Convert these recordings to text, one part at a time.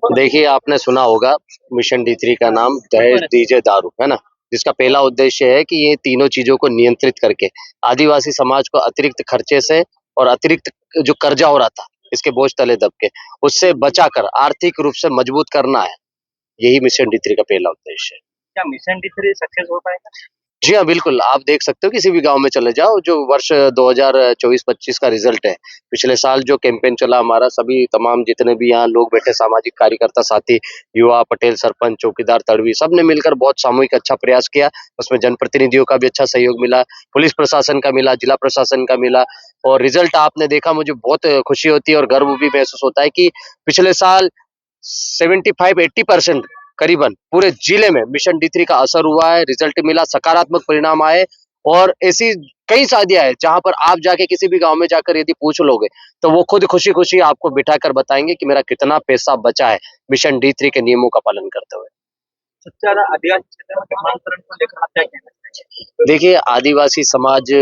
देखिए, आपने सुना होगा मिशन डी3 का नाम दहेज, डीजे, दारू, है ना? जिसका पहला उद्देश्य है कि ये तीनों चीज़ों को नियंत्रित करके आदिवासी समाज को अतिरिक्त खर्चे से और अतिरिक्त जो कर्जा हो रहा था, इसके बोझ तले दब के, उससे बचाकर आर्थिक रूप से मजबूत करना है। यही मिशन डी3 का पहला उद्देश्य है। क्या मिशन डी3 सक्सेस हो पाएगा? जी हाँ, बिल्कुल, आप देख सकते हो किसी भी गाँव में चले जाओ, जो वर्ष 2024-25 का रिज़ल्ट है। पिछले साल जो कैंपेन चला हमारा, सभी तमाम जितने भी यहाँ लोग बैठे सामाजिक कार्यकर्ता साथी, युवा, पटेल, सरपंच, चौकीदार, तड़वी सबने मिलकर बहुत सामूहिक अच्छा प्रयास किया। उसमें जनप्रतिनिधियों का भी अच्छा सहयोग मिला, पुलिस प्रशासन का मिला, जिला प्रशासन का मिला और रिज़ल्ट आपने देखा मुझे बहुत खुशी होती है और गर्व भी महसूस होता है कि पिछले साल 75-80% करीबन पूरे जिले में मिशन डी3 का असर हुआ है, रिजल्ट मिला, सकारात्मक परिणाम आए और ऐसी कई शादियां हैं जहां पर आप जाके किसी भी गांव में जाकर यदि पूछ लोगे तो वो खुद खुशी-खुशी आपको बिठाकर बताएंगे कि मेरा कितना पैसा बचा है मिशन डी3 के नियमों का पालन करते हुए। सबसे ज्यादा आदिवासी क्षेत्र में धर्मांतरण को लेकर आप क्या कहना चाहिए? देखिए, आदिवासी समाज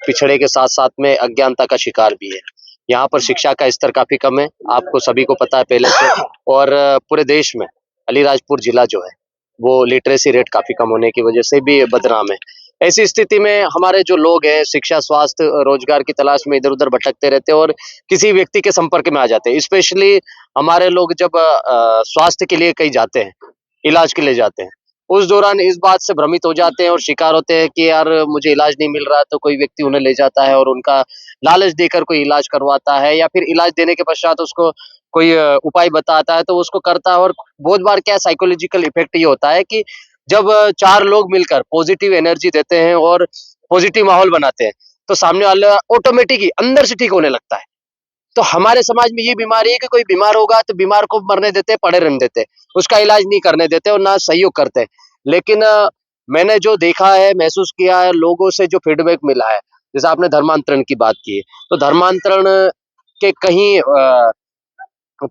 पिछड़े के साथ-साथ में अज्ञानता का शिकार भी है। यहाँ पर शिक्षा का स्तर काफ़ी कम है, आपको सभी को पता है पहले से और पूरे देश में अलीराजपुर जिला जो है, वो लिटरेसी रेट काफ़ी कम होने की वजह से भी बदनाम है। ऐसी स्थिति में हमारे जो लोग हैं, शिक्षा, स्वास्थ्य, रोजगार की तलाश में इधर-उधर भटकते रहते हैं और किसी व्यक्ति के संपर्क में आ जाते हैं। स्पेशली हमारे लोग जब स्वास्थ्य के लिए कहीं जाते हैं, इलाज के लिए जाते हैं, उस दौरान इस बात से भ्रमित हो जाते हैं और शिकार होते हैं कि यार मुझे इलाज नहीं मिल रहा तो कोई व्यक्ति उन्हें ले जाता है और उनका लालच देकर कोई इलाज करवाता है या फिर इलाज देने के पश्चात उसको कोई उपाय बताता है तो उसको करता है और बहुत बार क्या साइकोलॉजिकल इफेक्ट ये होता है कि जब 4 लोग मिलकर पॉजिटिव एनर्जी देते हैं और पॉजिटिव माहौल बनाते हैं, तो सामने वाला ऑटोमेटिक ही अंदर से ठीक होने लगता है। तो हमारे समाज में ये बीमारी है कि कोई बीमार होगा तो बीमार को मरने देते, पड़े रहने देते, उसका इलाज नहीं करने देते और ना सहयोग करते। लेकिन मैंने जो देखा है, महसूस किया है, लोगों से जो फीडबैक मिला है, जैसे आपने धर्मांतरण की बात की है, तो धर्मांतरण के कहीं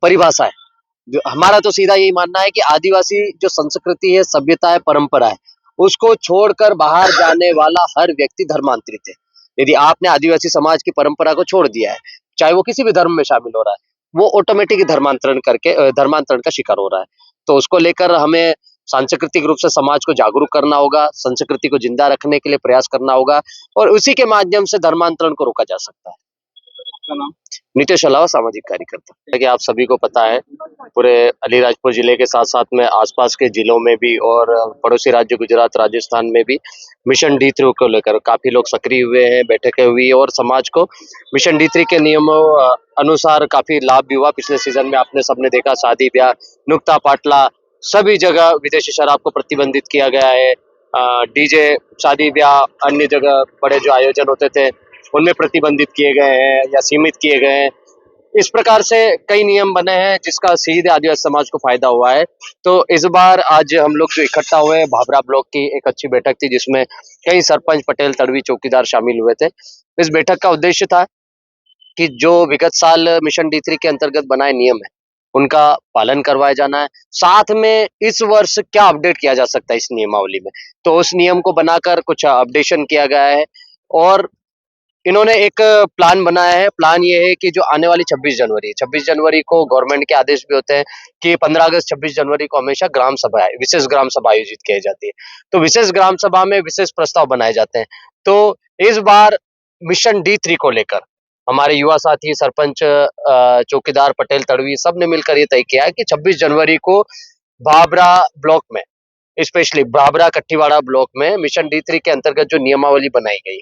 परिभाषा है। जो हमारा तो सीधा यही मानना है कि आदिवासी जो संस्कृति है, सभ्यता है, परंपरा है, उसको छोड़कर बाहर जाने वाला हर व्यक्ति धर्मांतरित है। यदि आपने आदिवासी समाज की परंपरा को छोड़ दिया है, चाहे वो किसी भी धर्म में शामिल हो रहा है, वो ऑटोमेटिक धर्मांतरण करके धर्मांतरण का शिकार हो रहा है। तो उसको लेकर हमें सांस्कृतिक रूप से समाज को जागरूक करना होगा, संस्कृति को जिंदा रखने के लिए प्रयास करना होगा और उसी के माध्यम से धर्मांतरण को रोका जा सकता है। आपका नाम? नितेश अलावा सामाजिक कार्यकर्ता। देखिए आप सभी को पता है पूरे अलीराजपुर जिले के साथ-साथ में आसपास के जिलों में भी और पड़ोसी राज्य गुजरात, राजस्थान में भी मिशन डी3 को लेकर काफ़ी लोग सक्रिय हुए हैं, बैठकें हुई और समाज को मिशन डी3 के नियमों अनुसार काफ़ी लाभ भी हुआ। पिछले सीज़न में आपने सबने देखा शादी-ब्याह, नुक्ता पाटला सभी जगह विदेशी शराब को प्रतिबंधित किया गया है। डीजे, शादी-ब्याह, अन्य जगह बड़े जो आयोजन होते थे, उनमें प्रतिबंधित किए गए हैं या सीमित किए गए हैं। इस प्रकार से कई नियम बने हैं जिसका सीधे आदिवासी समाज को फायदा हुआ है। तो इस बार आज हम लोग जो इकट्ठा हुए हैं भाभरा ब्लॉक की एक अच्छी बैठक थी जिसमें कई सरपंच, पटेल, तड़वी, चौकीदार शामिल हुए थे। इस बैठक का उद्देश्य था कि जो विगत साल मिशन डी3 के अंतर्गत बनाए नियम है, उनका पालन करवाया जाना है। साथ में इस वर्ष क्या अपडेट किया जा सकता है इस नियमावली में, तो उस नियम को बनाकर कुछ अपडेशन किया गया है और इन्होंने एक प्लान बनाया है। प्लान ये है कि जो आने वाली 26 जनवरी को गवर्नमेंट के आदेश भी होते हैं कि 15 अगस्त 26 जनवरी को हमेशा ग्राम सभा है, विशेष ग्राम सभा आयोजित की जाती है। तो विशेष ग्राम सभा में विशेष प्रस्ताव बनाए जाते हैं। तो इस बार मिशन डी3 को लेकर हमारे युवा साथी, सरपंच, चौकीदार, पटेल, तड़वी सब ने मिलकर ये तय किया है कि 26 जनवरी को भाभरा ब्लॉक में, स्पेशली भाभरा कट्टीवाड़ा ब्लॉक में मिशन डी3 के अंतर्गत जो नियमावली बनाई गई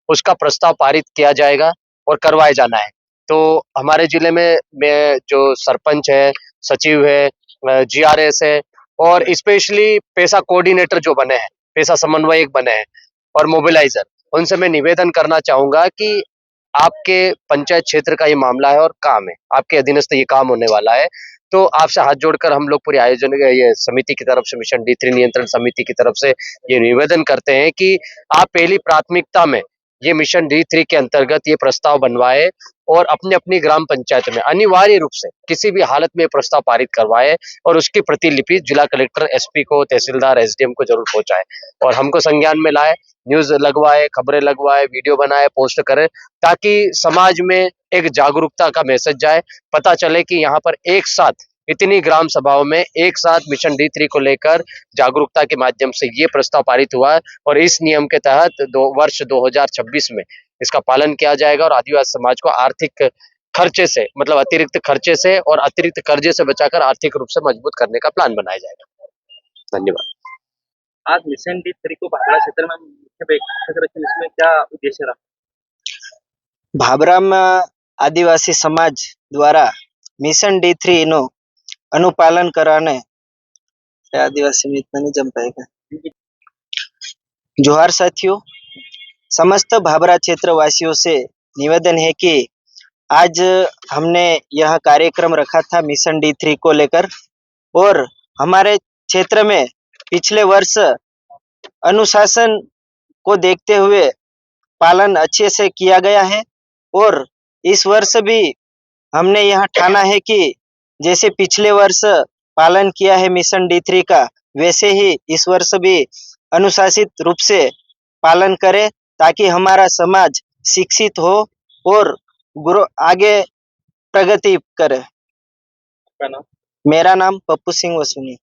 उसका प्रस्ताव पारित किया जाएगा और करवाया जाना है। तो हमारे जिले में जो सरपंच है, सचिव है, जीआरएस है और स्पेशली पेशा कोऑर्डिनेटर जो बने हैं, पेशा समन्वयक बने हैं और मोबिलाइजर, उनसे मैं निवेदन करना चाहूंगा कि आपके पंचायत क्षेत्र का ये मामला है और काम है, आपके अधीनस्थ ये काम होने वाला है। तो आपसे हाथ जोड़कर हम लोग पूरे आयोजन ये समिति की तरफ से मिशन डी3 नियंत्रण समिति की तरफ से ये निवेदन करते हैं कि आप पहली प्राथमिकता में ये मिशन डी3 के अंतर्गत ये प्रस्ताव बनवाए और अपनी-अपनी ग्राम पंचायत में अनिवार्य रूप से किसी भी हालत में ये प्रस्ताव पारित करवाए और उसकी प्रतिलिपि जिला कलेक्टर, एसपी को, तहसीलदार, एसडीएम को जरूर पहुंचाए और हमको संज्ञान में लाए, न्यूज़ लगवाए, खबरें लगवाए, वीडियो बनाए, पोस्ट करें ताकि समाज में एक जागरूकता का मैसेज जाए, पता चले कि यहाँ पर एक साथ इतनी ग्राम सभाओं में एक साथ मिशन D3 को लेकर जागरूकता के माध्यम से ये प्रस्ताव पारित हुआ है और इस नियम के तहत वर्ष 2026 में इसका पालन किया जाएगा और आदिवासी समाज को आर्थिक खर्चे से मतलब अतिरिक्त खर्चे से और अतिरिक्त कर्जे से बचाकर आर्थिक रूप से मजबूत करने का प्लान बनाया जाएगा। धन्यवाद। आज मिशन D3 को भागड़ा क्षेत्र में मुख्य बैठक रखी, इसमें क्या उद्देश्य रहा? ભાભરામાં આદિવાસી સમાજ દ્વારા મિશન D3 નું અનુપાલન કરવાને આદિવાસી મિત્ર नहीं जम पाएगा। जोहार साथियों, समस्त भाभरा क्षेत्र वासियों से निवेदन है कि आज हमने यह कार्यक्रम रखा था मिशन D3 को लेकर और हमारे क्षेत्र में पिछले वर्ष अनुशासन को देखते हुए पालन अच्छे से किया गया है और इस वर्ष भी हमने यह ठाना है कि जैसे पिछले वर्ष पालन किया है मिशन D3 का, वैसे ही इस वर्ष भी अनुशासित रूप से पालन करें ताकि हमारा समाज शिक्षित हो और आगे प्रगति करे। आपका नाम? मेरा नाम पप्पू सिंह वसूनी।